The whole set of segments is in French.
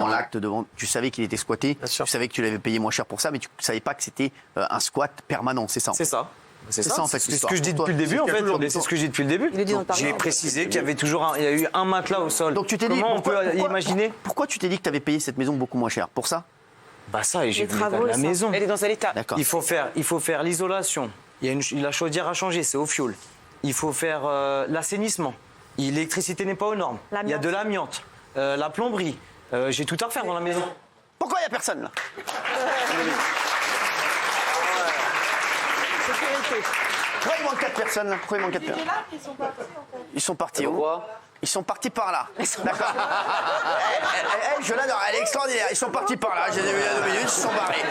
dans l'acte de vente, tu savais qu'il était squatté, tu savais que tu l'avais payé moins cher pour ça, mais tu ne savais pas que c'était un squat permanent, c'est ça? C'est ça. C'est ça en fait. C'est ce que je dis depuis le début en fait. C'est ce que je dis depuis le début. J'ai précisé qu'il y avait toujours il y a eu un matelas au sol. Donc tu t'es dit, comment on peut imaginer? Pourquoi tu t'es dit que tu avais payé cette maison beaucoup moins cher? Pour ça? Bah ça, et j'ai vu l'état de la maison. Elle est dans quel état? D'accord. Il faut faire l'isolation. La chaudière a changé, c'est au fioul. Il faut faire l'assainissement. L'électricité n'est pas aux normes. Il y a de l'amiante, la plomberie. J'ai tout à refaire dans la maison. Pourquoi il n'y a personne là? Pourquoi il manque 4 personnes là? Pourquoi il manque 4 personnes? Ils sont partis où? Ils sont partis par là. D'accord. Je l'adore, elle est extraordinaire. Ils sont partis par là. J'ai vu il y a 2 minutes, ils se sont barrés.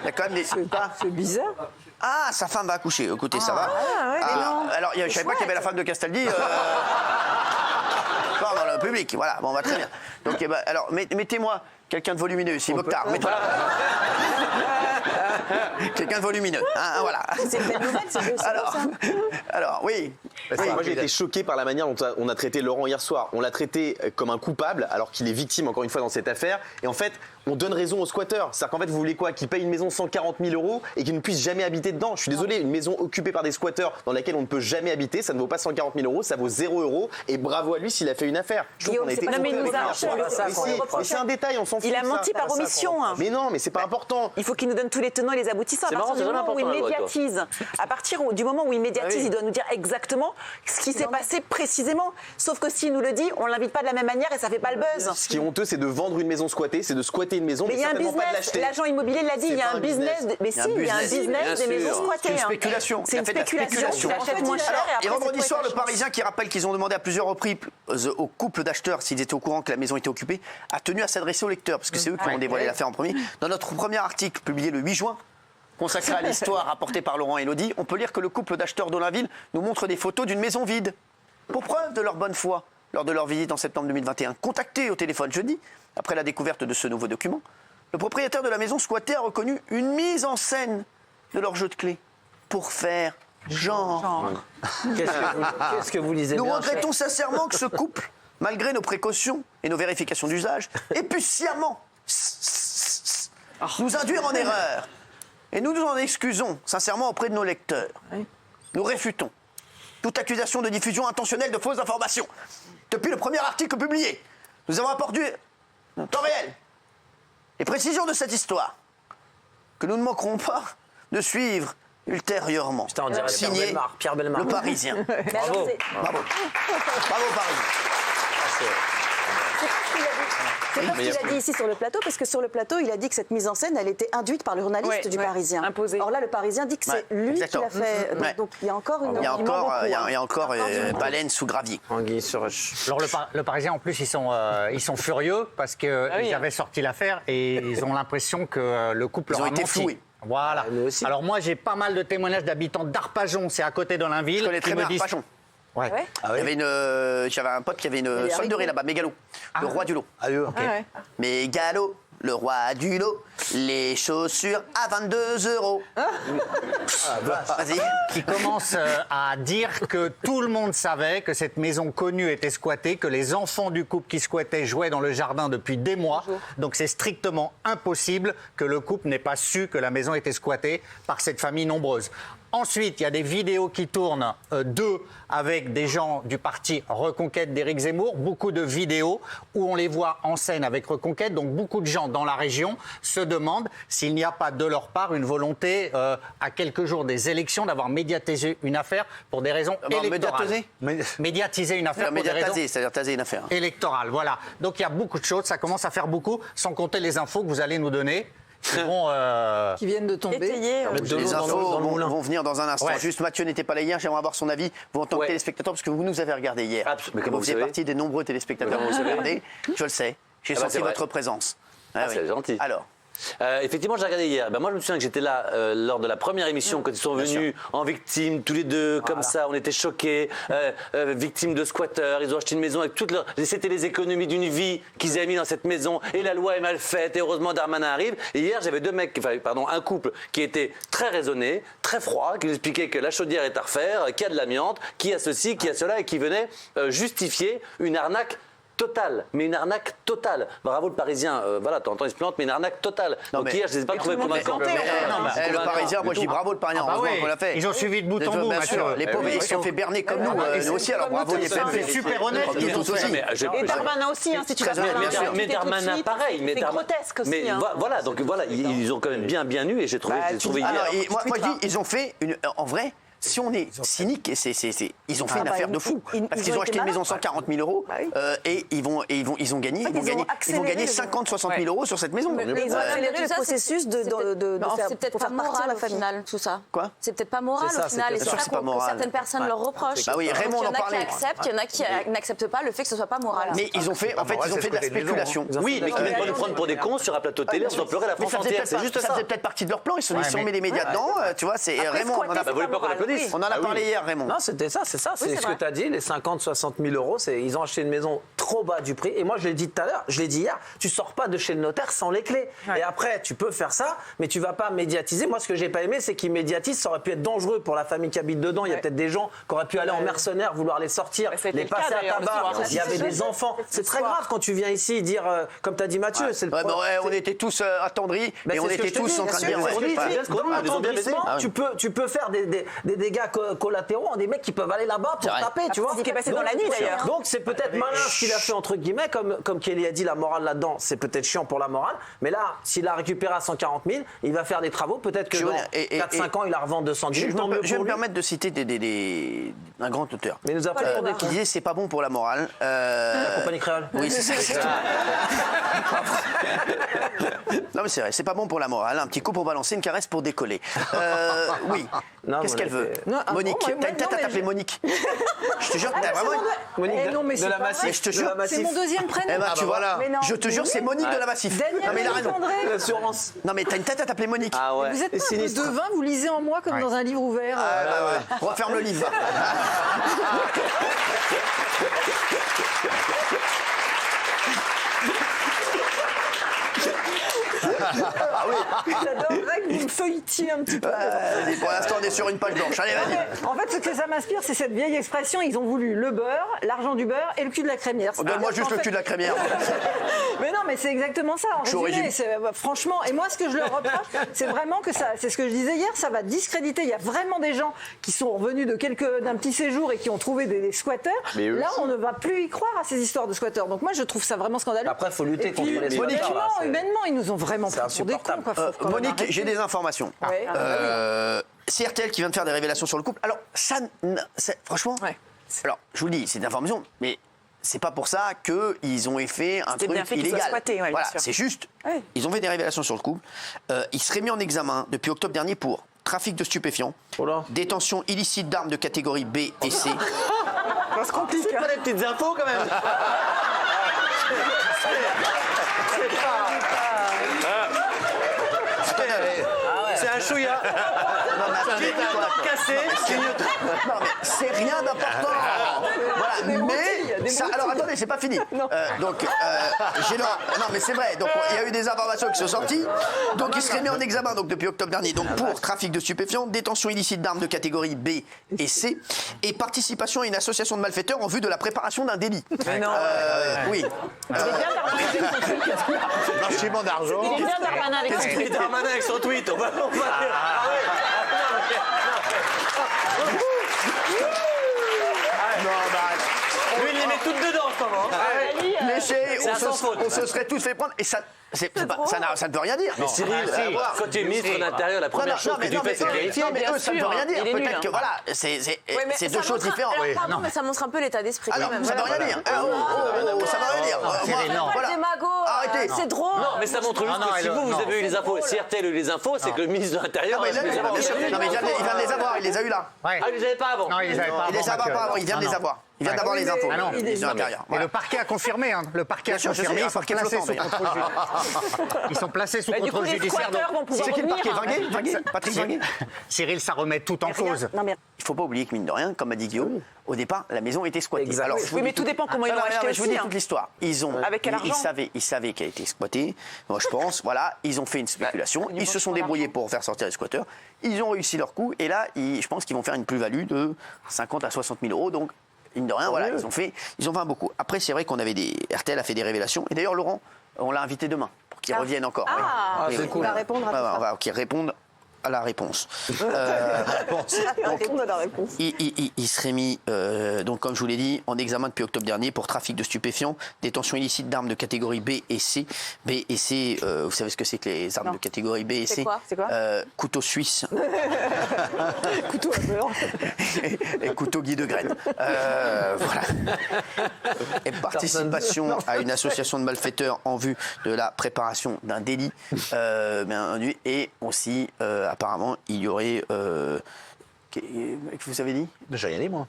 Il y a quand même des. C'est bizarre. Ah, sa femme va accoucher. Écoutez, ça va. Alors, je ne savais pas qu'il y avait la femme de Castaldi. Pas dans le public. Voilà, bon, va très bien. Donc, alors, mettez-moi quelqu'un de volumineux ici. Mokhtar, mets-toi là. Quelqu'un de volumineux. Hein, voilà. C'est une belle nouvelle, c'est alors, oui. Moi, j'ai été choqué par la manière dont on a traité Laurent hier soir. On l'a traité comme un coupable, alors qu'il est victime, encore une fois, dans cette affaire. Et en fait, on donne raison aux squatteurs. C'est-à-dire qu'en fait, vous voulez quoi? Qu'ils payent une maison 140 000 € et qu'ils ne puissent jamais habiter dedans. Je suis désolé, une maison occupée par des squatteurs dans laquelle on ne peut jamais habiter, ça ne vaut pas 140 000 €, ça vaut 0 €. Et bravo à lui s'il a fait une affaire. Je trouve qu'on a été mais c'est un détail, on s'en fout. Il a menti par omission. Mais non, mais c'est pas important. Il faut qu'il nous donne tous les tenants et les aboutissants. À partir du moment où il médiatise, du moment où il médiatise, il doit nous dire exactement ce qui s'est passé précisément. Sauf que s'il nous le dit, on l'invite pas de la même manière et ça fait pas le buzz. Ce qui est honteux, c'est de vendre une maison squattée, c'est de squatter une maison, mais il y a un business. L'agent immobilier l'a dit, il y a un business. Mais si, il y a un business des maisons squattées. C'est une spéculation. C'est une spéculation. Tu achètes moins cher et après. Et vendredi soir, le Parisien qui rappelle qu'ils ont demandé à plusieurs reprises au couple d'acheteurs s'ils étaient au courant que la maison était occupée, a tenu à s'adresser aux lecteurs parce que c'est eux qui ont dévoilé l'affaire en premier. Dans notre premier article publié le 8 juin, consacré à l'histoire rapportée par Laurent et Elodie, on peut lire que le couple d'acheteurs d'Olainville nous montre des photos d'une maison vide. Pour preuve de leur bonne foi, lors de leur visite en septembre 2021, contacté au téléphone jeudi, après la découverte de ce nouveau document, le propriétaire de la maison squattée a reconnu une mise en scène de leur jeu de clés pour faire genre. Qu'est-ce que vous lisez Nous bien, regrettons sincèrement que ce couple, malgré nos précautions et nos vérifications d'usage, ait pu sciemment nous induire en erreur. Et nous nous en excusons sincèrement auprès de nos lecteurs. Nous réfutons toute accusation de diffusion intentionnelle de fausses informations. Depuis le premier article publié, nous avons apporté en temps réel les précisions de cette histoire que nous ne manquerons pas de suivre ultérieurement. Signé Pierre Bellemare. Le Parisien. Bravo. Bravo. Bravo Parisien. C'est pas ce qu'il a dit ici sur le plateau, parce que sur le plateau, il a dit que cette mise en scène, elle était induite par le journaliste du Parisien. Imposée. Or là, le Parisien dit que c'est lui qui l'a fait. Donc il y a encore une. Il y a encore baleine sous gravier. Anguille sur roche. Alors le Parisien, en plus, ils sont furieux parce qu'ils avaient sorti l'affaire et ils ont l'impression que le couple leur a menti. Floués. Voilà. Alors moi, j'ai pas mal de témoignages d'habitants d'Arpajon, c'est à côté d'Olainville. Je connais très bien Arpajon. Ouais. J'avais un pote qui avait une solderie là-bas, Mégalo, le roi du lot. Mégalo, le roi du lot, les chaussures à 22 €. Vas-y. Qui commence à dire que tout le monde savait que cette maison connue était squattée, que les enfants du couple qui squattaient jouaient dans le jardin depuis des mois. Donc c'est strictement impossible que le couple n'ait pas su que la maison était squattée par cette famille nombreuse. Ensuite, il y a des vidéos qui tournent d'eux avec des gens du parti Reconquête d'Éric Zemmour. Beaucoup de vidéos où on les voit en scène avec Reconquête. Donc beaucoup de gens dans la région se demandent s'il n'y a pas de leur part une volonté, à quelques jours des élections, d'avoir médiatisé une affaire pour des raisons électorales. Médiatiser une affaire pour des raisons c'est-à-dire taser une affaire. électorales. Voilà. Donc il y a beaucoup de choses. Ça commence à faire beaucoup, sans compter les infos que vous allez nous donner. Qui viennent de tomber. Les infos vont venir dans un instant. Ouais. Juste, Mathieu n'était pas là hier, j'aimerais avoir son avis. Vous, en tant que téléspectateur, parce que vous nous avez regardé hier. Mais vous faisiez partie des nombreux téléspectateurs que vous avez regardé. Je le sais. J'ai senti votre présence. C'est gentil. Alors. Effectivement, j'ai regardé hier. Moi, je me souviens que j'étais là lors de la première émission, quand ils sont venus en victime, tous les deux, comme ça. On était choqués, victimes de squatteurs. Ils ont acheté une maison avec toutes leurs. C'était les économies d'une vie qu'ils avaient mis dans cette maison. Et la loi est mal faite. Et heureusement, Darmanin arrive. Et hier, j'avais un couple qui était très raisonné, très froid, qui nous expliquait que la chaudière est à refaire, qu'il y a de l'amiante, qu'il y a ceci, qu'il y a cela, et qui venait justifier une arnaque totale, mais une arnaque totale. Bravo le Parisien, voilà, t'entends, il se plante, mais une arnaque totale. Non, Donc mais- hier, je ne les ai pas trouvés convaincants. Le Parisien, moi je dis bravo le Parisien, Ah bah heureusement oui, qu'on l'a fait. ils ont suivi de bout en bout, Bien Mathieu. sûr, les pauvres, ils se sont fait berner comme nous aussi, alors bravo les pauvres. C'est super honnête. Ils tous aussi. Et Darmanin aussi, hein, si tu vas Très honnête, faire Mais Darmanin, pareil. C'est grotesque aussi. Mais hein. voilà, donc voilà, ils ont quand même bien eu et j'ai trouvé hier. Alors, moi je dis, ils ont fait en vrai. Si on est cynique, ils ont fait une affaire de fou. Parce qu'ils ont acheté une maison 140 000 euros et ils ont gagné 50-60 000 euros sur cette maison. Mais ils ont accéléré le processus C'est peut-être pour pas faire partir moral la au famille. final, tout ça. Quoi ? C'est peut-être pas moral au final. Et c'est sûr que ça c'est pas que moral. certaines personnes leur reprochent. Bah oui, Raymond Il y en en a qui parlait. acceptent, il y en a qui n'acceptent pas le fait que ce soit pas moral. Mais ils ont fait, en fait, ils ont fait de la spéculation. Oui, mais qui viennent pas nous prendre pour des cons sur un plateau télé, on doit pleurer la Mais France entière. C'est juste ça ça. faisait peut-être partie de leur plan. Ils se sont dit, si on met les médias dedans, tu vois, c'est Raymond. squatter, Vous voulez pas qu'on applaudisse? On en a parlé hier, Raymond. Non, c'était ça, c'est ça. C'est ce que tu as dit, les 50-60 000 euros. Ils ont acheté une maison trop bas du prix. Et moi, je l'ai dit tout à l'heure, je l'ai dit hier, tu sors pas de chez le notaire sans les clés. Et après, tu peux faire ça, mais tu vas pas médiatiser. Moi, ce que j'ai pas aimé, c'est qu'ils médiatisent. Ça aurait pu être dangereux pour la famille qui habite dedans. Il y a peut-être des gens qui auraient pu aller en mercenaires, vouloir les sortir, les passer à tabac. Il y avait des enfants. C'est très grave quand tu viens ici et dire, comme tu as dit Mathieu, c'est le Ouais, on était tous attendris et on était tous en train de dire. Dans l'attendrissement, tu peux faire des dégâts collatéraux, des mecs qui peuvent aller là-bas pour taper, tu vois. Ce qui est passé dans la nuit d'ailleurs. Donc c'est peut-être malin ce qu'il a fait entre guillemets, comme Kelly a dit, la morale là-dedans, c'est peut-être chiant pour la morale, mais là, s'il a récupéré à 140 000, il va faire des travaux, peut-être que dans 4-5 ans, il la revend 200 000. Je vais me permettre de citer un grand auteur Mais il nous a pas qui disait c'est pas bon pour la morale. la compagnie créole. Oui, c'est ça. Non mais c'est vrai, c'est pas bon pour la morale. Un petit coup pour balancer, une caresse pour décoller. Oui. Non, Qu'est-ce qu'elle veut Monique, t'as une tête à t'appeler Monique. Je te jure, t'as vraiment une... Monique non, mais de c'est la pas Massif. Je te jure, C'est mon deuxième prénom. Eh ben, tu vois, je te jure, c'est Monique de la Massif. Non mais il a raison. L'assurance. Non mais t'as une tête à t'appeler Monique. Ah ouais. Vous êtes pas un peu devin, vous lisez en moi comme dans un livre ouvert. Ah, bah, ouais. Referme le livre. J'adorerais que vous me feuilletiez un petit peu. Pour l'instant, on est sur une page blanche. Allez, vas-y. En fait, ce que ça m'inspire, c'est cette vieille expression. Ils ont voulu le beurre, l'argent du beurre et le cul de la crémière. Donne-moi juste le cul de la crémière. Mais non, mais c'est exactement ça. En résumé, franchement, et moi, ce que je leur reproche, c'est vraiment que ça, c'est ce que je disais hier, ça va discréditer. Il y a vraiment des gens qui sont revenus d'un petit séjour et qui ont trouvé des squatteurs. Là, on ne va plus y croire à ces histoires de squatteurs. Donc moi, je trouve ça vraiment scandaleux. Après, il faut lutter Et puis, contre les squatteurs, là, c'est- humainement, ils nous ont vraiment pris pour des cons. Quoi. Faut quand même Monique, arrêter. j'ai des informations. Ouais. C'est RTL qui vient de faire des révélations sur le couple. Alors, franchement, Ouais. alors, je vous le dis, c'est une information, mais c'est pas pour ça qu'ils ont fait un truc bien fait qu'ils soient illégal. squattés, ouais, bien Voilà, sûr. c'est juste. Ouais. Ils ont fait des révélations sur le couple. Ils seraient mis en examen depuis octobre dernier pour trafic de stupéfiants, détention illicite d'armes de catégorie B et C. Ça se complique. Pas des petites infos quand même. C'est un chouïa. Cassé. Non, mais c'est rien d'important. Voilà, mais ça, alors attendez, c'est pas fini. Donc j'ai non, mais c'est vrai. Donc il y a eu des informations qui sont sorties. Donc il serait mis en examen donc depuis octobre dernier. Donc pour trafic de stupéfiants, détention illicite d'armes de catégorie B et C, et participation à une association de malfaiteurs en vue de la préparation d'un délit. Oui. Blanchiment d'argent. Il est bien Darmanin avec son tweet. Darmanin avec son tweet. On va Lui, il les met toutes dedans en ce moment. Mais chérie, C'est à sans faute. on se serait tous fait prendre et ça ne veut rien dire. Mais Cyril, quand tu es ministre de l'Intérieur, la première chose que tu fais, c'est vérifier. Non, mais eux, ça ne veut rien dire. Peut-être que voilà, c'est deux choses différentes. Alors, pardon, mais ça montre un peu l'état d'esprit quand Alors, même. ça ne veut rien dire. Ça ne veut rien dire. Voilà. Démago, Arrêtez. c'est drôle. Non, mais ça montre juste que si vous avez eu les infos, si RTL a eu les infos, c'est que le ministre de l'Intérieur. Non, mais il vient de les avoir, il les a eu là. Ah, il les avait pas avant. Non, ils les avaient pas Il les a avant, pas Mathieu. avant, il vient de les avoir. Il vient d'avoir les infos. Ah non. le ministre de l'Intérieur. Et le parquet a confirmé, hein. Le parquet a Bien sûr, je confirmé, sais, ils sont parquet placés flottant, sous contrôle judiciaire. Ils sont placés sous Du coup, contrôle les judiciaire. squatteurs vont pouvoir C'est qui le parquet revenir. Vinguet Patrick Vinguet Cyril, ça remet tout en cause. Non, mais Il ne faut pas oublier que, mine de rien, comme a dit Guillaume, au départ, la maison était squattée. Exactement. Alors, je vous Oui, mais dis tout dépend comment ils l'ont acheté je vous dis aussi, hein. toute l'histoire. Avec quel argent Ils savaient qu'elle a été squattée. Moi, je pense, voilà, ils ont fait une spéculation. Ils se sont débrouillés pour faire sortir les squatteurs. Ils ont réussi leur coup. Et là, je pense qu'ils vont faire une plus-value de 50 à 60 000 euros. Donc, mine de rien, voilà, ils ont fait un beaucoup. Après, c'est vrai qu'on avait RTL a fait des révélations. Et d'ailleurs, Laurent, on l'a invité demain pour qu'il revienne encore. C'est cool. Il va répondre à tout ça. On va qu'il réponde à la réponse. Il serait mis, donc comme je vous l'ai dit, en examen depuis octobre dernier pour trafic de stupéfiants, détention illicite d'armes de catégorie B et C. B et C, vous savez ce que c'est que les armes de catégorie B et C? C'est quoi Couteau suisse. Couteau à beurre. Et couteau Guy de Graine. Voilà. Et participation à une association de malfaiteurs en vue de la préparation d'un délit. Et aussi, apparemment, il y aurait... vous avez dit? J'ai rien dit, moi.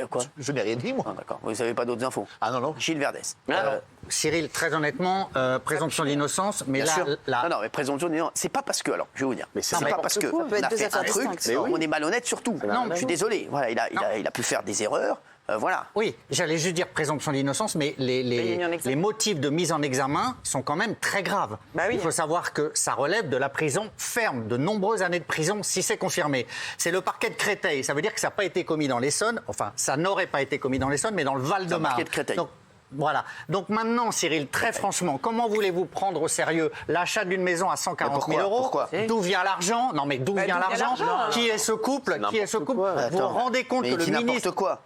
Quoi? Je n'ai rien dit, moi. Ah, d'accord. Vous n'avez pas d'autres infos? Ah non. Gilles Verdès. Cyril, très honnêtement, présomption d'innocence, mais Bien sûr. là... Non, mais présomption d'innocence, c'est pas parce que... Alors, je vais vous dire. Mais c'est pas parce que on a fait un truc, on est malhonnête surtout. Non, je suis désolé. Voilà, il a pu faire des erreurs. Voilà. Oui, j'allais juste dire présomption d'innocence, mais les motifs de mise en examen sont quand même très graves. Il faut savoir que ça relève de la prison ferme, de nombreuses années de prison si c'est confirmé. C'est le parquet de Créteil, ça veut dire que ça n'a pas été commis dans l'Essonne, enfin ça n'aurait pas été commis dans l'Essonne, mais dans le Val-de-Marne. Le parquet de Créteil. Donc, voilà. Donc maintenant, Cyril, très franchement, comment voulez-vous prendre au sérieux l'achat d'une maison à 140 000 euros? D'où vient l'argent? Non, mais d'où vient l'argent? Qui est ce couple? Vous vous rendez compte que le ministre...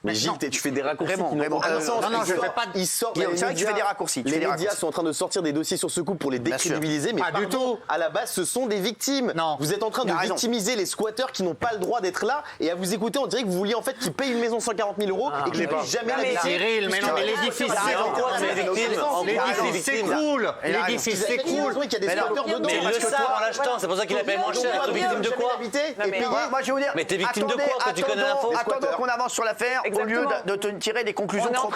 Mais Gilles, tu fais des raccourcis qui n'ont aucun sens. Non, je ne fais pas. C'est vrai que tu fais des raccourcis. Les médias sont en train de sortir des dossiers sur ce couple pour les décrédibiliser, mais pas du tout. À la base, ce sont des victimes. Non. Vous êtes en train de victimiser les squatteurs qui n'ont pas le droit d'être là, et à vous écouter, on dirait que vous vouliez en fait qu'ils payent une maison 140 000 euros et qu'ils ne payent jamais la Cyril, mais non, mais l'édifice s'écroule. L'édifice s'écroule. Il y a des squatteurs dedans. Mais il le savent en l'achetant, c'est pour ça qu'il a payé moins cher. T'es victime de quoi? Moi, je vais vous dire. Mais t'es victime de quoi quand tu connais l'info? Attendons qu'on avance sur l'affaire au lieu de tirer des conclusions trop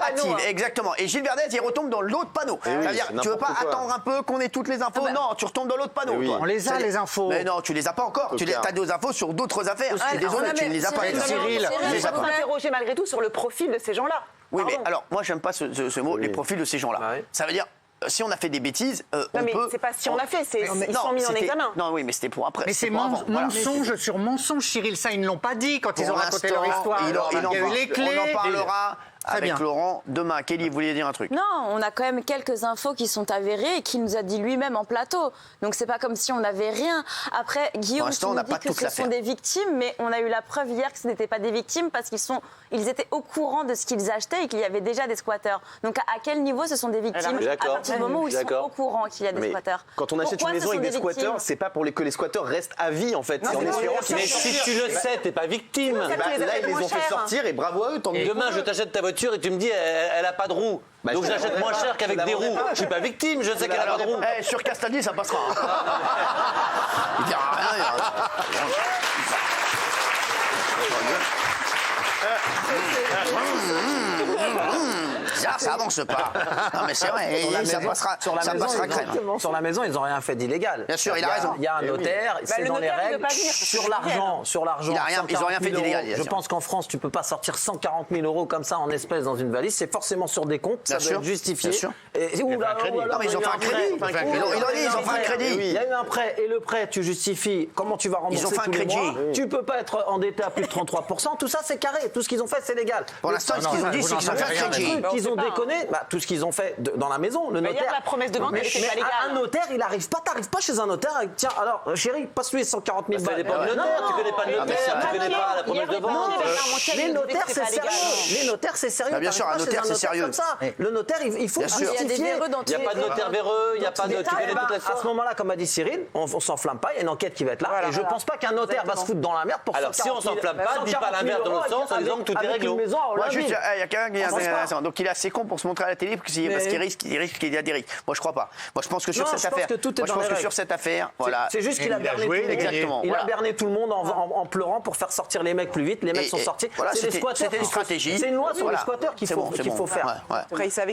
hâtives. Exactement. Et Gilles Verdès, il retombe dans l'autre panneau. C'est-à-dire, tu veux pas attendre un peu qu'on ait toutes les infos? Non, tu retombes dans l'autre panneau. On les a, les infos. Mais non, tu les as pas encore. Tu as des infos sur d'autres affaires. Je suis désolé, tu ne les as pas. Cyril, il faut s'interroger malgré tout sur le profil de ces gens-là. Oui, mais alors, moi, j'aime pas ce mot, les profils de ces gens-là. Ça veut dire, si on a fait des bêtises, on peut... Non, mais c'est pas si on a fait, ils sont mis en examen. Non, oui, mais c'était pour après. Mais c'est mensonge sur mensonge, Cyril. Ça, ils ne l'ont pas dit quand ils ont raconté leur histoire. Il y a eu les clés. On en parlera avec Laurent demain. Kelly, vous vouliez dire un truc? Non, on a quand même quelques infos qui sont avérées et qu'il nous a dit lui-même en plateau. Donc c'est pas comme si on n'avait rien. Après, Guillaume, tu nous dis que ce sont des victimes, mais on a eu la preuve hier que ce n'étaient pas des victimes parce qu'ils étaient au courant de ce qu'ils achetaient et qu'il y avait déjà des squatteurs. Donc à quel niveau ce sont des victimes? À partir du moment où ils sont au courant qu'il y a des squatteurs. Quand on achète une maison avec des squatteurs, c'est pas pour que les squatteurs restent à vie en fait. Mais si tu le sais, t'es pas victime. Là, ils les ont fait sortir et bravo à eux. Demain, je t'achète ta voiture et tu me dis elle a pas de roues. Donc je l'achète moins cher qu'avec des roues. Je suis pas victime, je sais qu'elle a pas de roues. Sur Castaldi, ça passera. Il dira rien. Ça avance pas. Non mais c'est vrai, ça passera crème. Sur la maison, ils n'ont rien fait d'illégal. Bien sûr, il a raison. Il y a un notaire, c'est dans les règles. Sur l'argent, ils n'ont rien fait d'illégal. Je pense qu'en France, tu peux pas sortir 140 000 euros comme ça en espèces dans une valise. C'est forcément sur des comptes, ça doit être justifié. Bien sûr. Non mais ils ont fait un crédit. Ils ont fait un crédit. Il y a eu un prêt et le prêt, tu justifies. Comment tu vas rembourser tous les mois? Tu peux pas être endetté à plus de 33%. Tout ça, c'est carré. Tout ce qu'ils ont fait, c'est légal. Pour l'instant, ce qu'ils ont dit, c'est qu'ils ont fait un crédit. Ils ont déconné, tout ce qu'ils ont fait dans la maison, le notaire. Hier, la promesse de vente, elle était pas légale. Un notaire, il arrive pas, t'arrives pas chez un notaire avec tiens, alors chérie, passe-lui 140 000 balles. Ça dépend du notaire, tu connais pas le notaire, tu connais pas la promesse de vente. Les notaires, c'est sérieux. Les notaires, c'est sérieux. Bien sûr, un notaire, c'est sérieux. Le notaire, il faut justifier. Il n'y a pas de notaire véreux, il n'y a pas de. Tu connais toute la À ce moment-là, comme a dit Cyril, on s'enflamme pas, il y a une enquête qui va être là. Et je pense pas qu'un notaire va se foutre dans la merde pour. Alors si on s'enflamme pas, dis pas l'inverse dans l'autre sens en disant que tout est réglo. Il y a quelqu'un qui est intéressant. Donc il est assez con pour se montrer à la télé parce qu'il risque qu'il y a des risques. Moi je crois pas. Moi je pense que sur cette affaire, voilà. C'est juste qu'il a berné tout le monde. Exactement. Il a berné tout le monde en pleurant pour faire sortir les mecs plus vite. Les mecs sont sortis. C'était une stratégie. C'est une loi sur les squatteurs qu'il faut faire.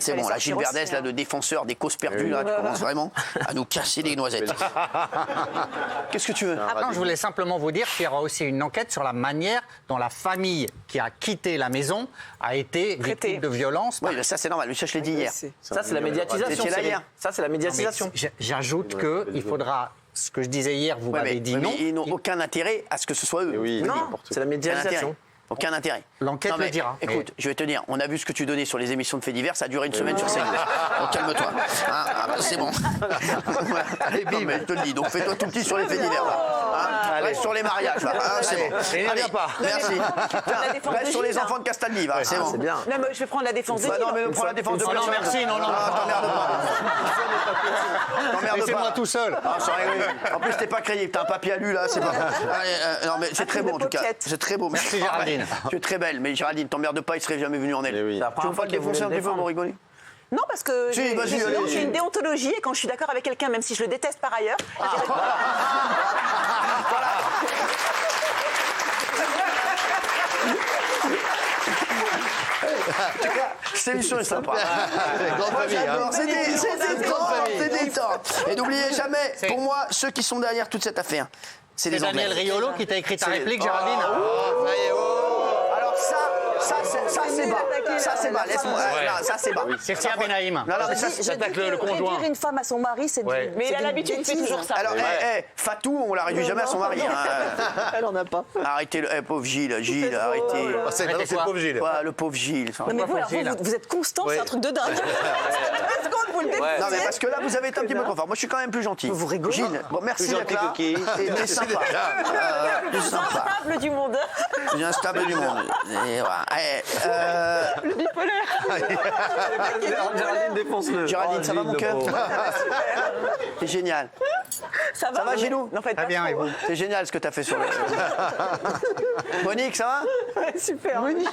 C'est bon. Là Gilles Verdès, là, le défenseur des causes perdues, là, tu commences vraiment à nous casser des noisettes. Qu'est-ce que tu veux? Non, je voulais simplement vous dire qu'il y aura aussi une enquête sur la manière dont la famille qui a quitté la maison a été victime de violence. Oui, ça c'est normal. Ça je l'ai dit hier. Ça c'est la médiatisation. Ça c'est la médiatisation. J'ajoute qu'il faudra. Ce que je disais hier, vous m'avez dit non. Ils n'ont aucun intérêt à ce que ce soit eux. Non, c'est la médiatisation. Aucun intérêt. L'enquête le dira. Écoute, je vais te dire, on a vu ce que tu donnais sur les émissions de faits divers, ça a duré une semaine sur CNews. Donc calme-toi. C'est bon. Allez, bim, je te le dis. Donc fais-toi tout petit sur les faits divers. Reste sur les mariages. C'est bon. Allez, pas. Merci. Reste sur les enfants de Castaldi. C'est bon. C'est bien. Non, mais je vais prendre la défense de non, mais prends la défense de Non, merci, non. T'emmerde pas. Laissez-moi tout seul. En plus, t'es pas crédible. T'as un papier alu là. C'est pas. Non, mais c'est très beau en tout cas. C'est très beau. Merci Géraldine. Tu es très belle, mais Géraldine, t'emmerde pas, il serait jamais venu en elle. Oui. Tu veux pas te défoncer un petit peu pour rigoler? Non, parce que j'ai une déontologie et quand je suis d'accord avec quelqu'un, même si je le déteste par ailleurs, cette émission est sympa. Grande famille. C'est détente. Et n'oubliez jamais, pour moi, ceux qui sont derrière toute cette affaire, c'est des Anglais. Daniel Riolo qui t'a écrit ta réplique, Géraldine. Alors ça c'est bas. Ça c'est bas. Laisse-moi. Ça c'est bas. C'est Sia Benaïm. Non, mais ça T'attaques le conjoint. réduire une femme à son mari, c'est Mais il a l'habitude, il fait toujours ça. Alors, Fatou, on la réduit jamais à son mari. Elle en a pas. Arrêtez le. Pauvre Gilles, arrêtez. C'est le pauvre Gilles. Le pauvre Gilles. Non, mais vous êtes constant, c'est un truc de dingue. Vous le détestez. Non, mais parce que là, vous avez été un petit peu trop fort. Moi, je suis quand même plus gentil. Vous rigolez. Gilles, bon, merci d'être là. Et sympa. Plus instable du monde. Plus instable du monde. Et voilà. Le bipolaire. Géraldine, défonce-le. Géraldine, ça va mon cœur? C'est génial. Ça va, Gilou? Non, faites pas Très bien, et vous? C'est génial ce que tu as fait sur le. Monique, ça va? super. Monique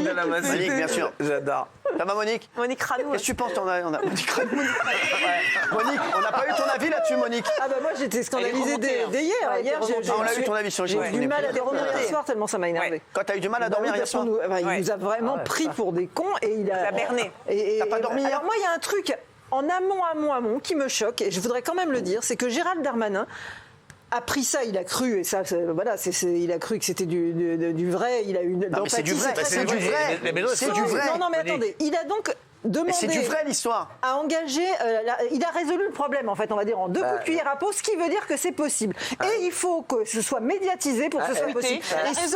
de la Massif. Monique, bien sûr. J'adore. Ça va, Monique? Monique Ranou. Qu'est-ce que tu penses? Monique Ranou. Monique, on n'a pas eu ton avis là-dessus, Monique. Ah bah moi j'étais scandalisée dès hier. Hier, On a eu ton avis sur j'ai eu du mal à dormir hier soir tellement ça m'a énervé. Quand t'as eu du mal à dormir hier soir? Il nous a vraiment pris pour des cons et il a berné. T'as pas dormi hier? Alors moi il y a un truc en amont qui me choque et je voudrais quand même le dire, c'est que Gérald Darmanin a pris ça, il a cru, et ça, voilà, il a cru que c'était du vrai, il a eu une. Non, mais c'est du vrai, c'est du vrai. C'est du vrai. Non, mais attendez, il a donc demandé. C'est du vrai l'histoire. À engager, il a résolu le problème en fait, on va dire en 2 coups de cuillère à peau, ce qui veut dire que c'est possible. Et il faut que ce soit médiatisé pour que ce soit possible. Et ça me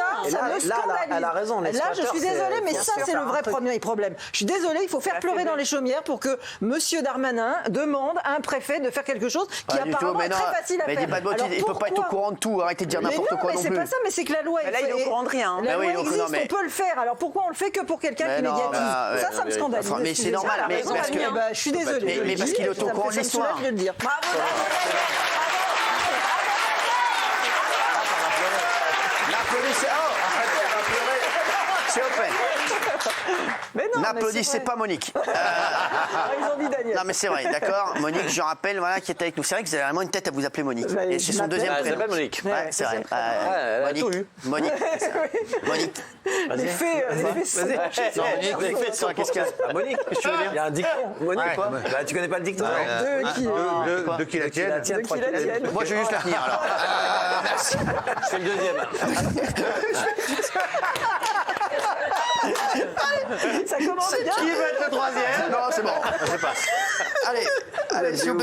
scandalise. Elle a raison. Là, je suis désolée, mais ça, c'est le vrai problème. Je suis désolée, il faut faire pleurer dans les chaumières pour que Monsieur Darmanin demande à un préfet de faire quelque chose qui apparemment est très facile à faire. Mais il ne peut pas être au courant de tout, arrêtez de dire n'importe quoi non plus. Mais c'est pas ça, mais c'est que la loi est. Là, il est au courant de rien. La loi existe, on peut le faire. Alors pourquoi on le fait que pour quelqu'un qui médiatise? Ça me scandalise. Mais c'est normal, mais parce que. Je suis désolée. Mais parce qu'il est au courant de l'histoire. Je veux le dire. Bravo. L'applaudissez. C'est open. N'applaudissez pas Monique. Ils ont dit Daniel. Non mais c'est vrai, d'accord. Monique, je rappelle, voilà, qui est avec nous. C'est vrai que vous avez vraiment une tête à vous appeler Monique. Et c'est son deuxième prénom. Elle s'appelle Monique. Ouais, c'est vrai. Monique. Monique. Les faits. Les faits sont. Qu'est-ce qu'il y a? Monique, qu'est-ce que tu veux dire? Il y a un dicton. Monique, quoi? Tu connais pas le dicton? De qui la tienne? Moi, je vais juste la tenir alors. Merci. Je fais le deuxième. Ça commence bien. Qui veut être le troisième? Non, c'est bon. Je passe. Allez, si vous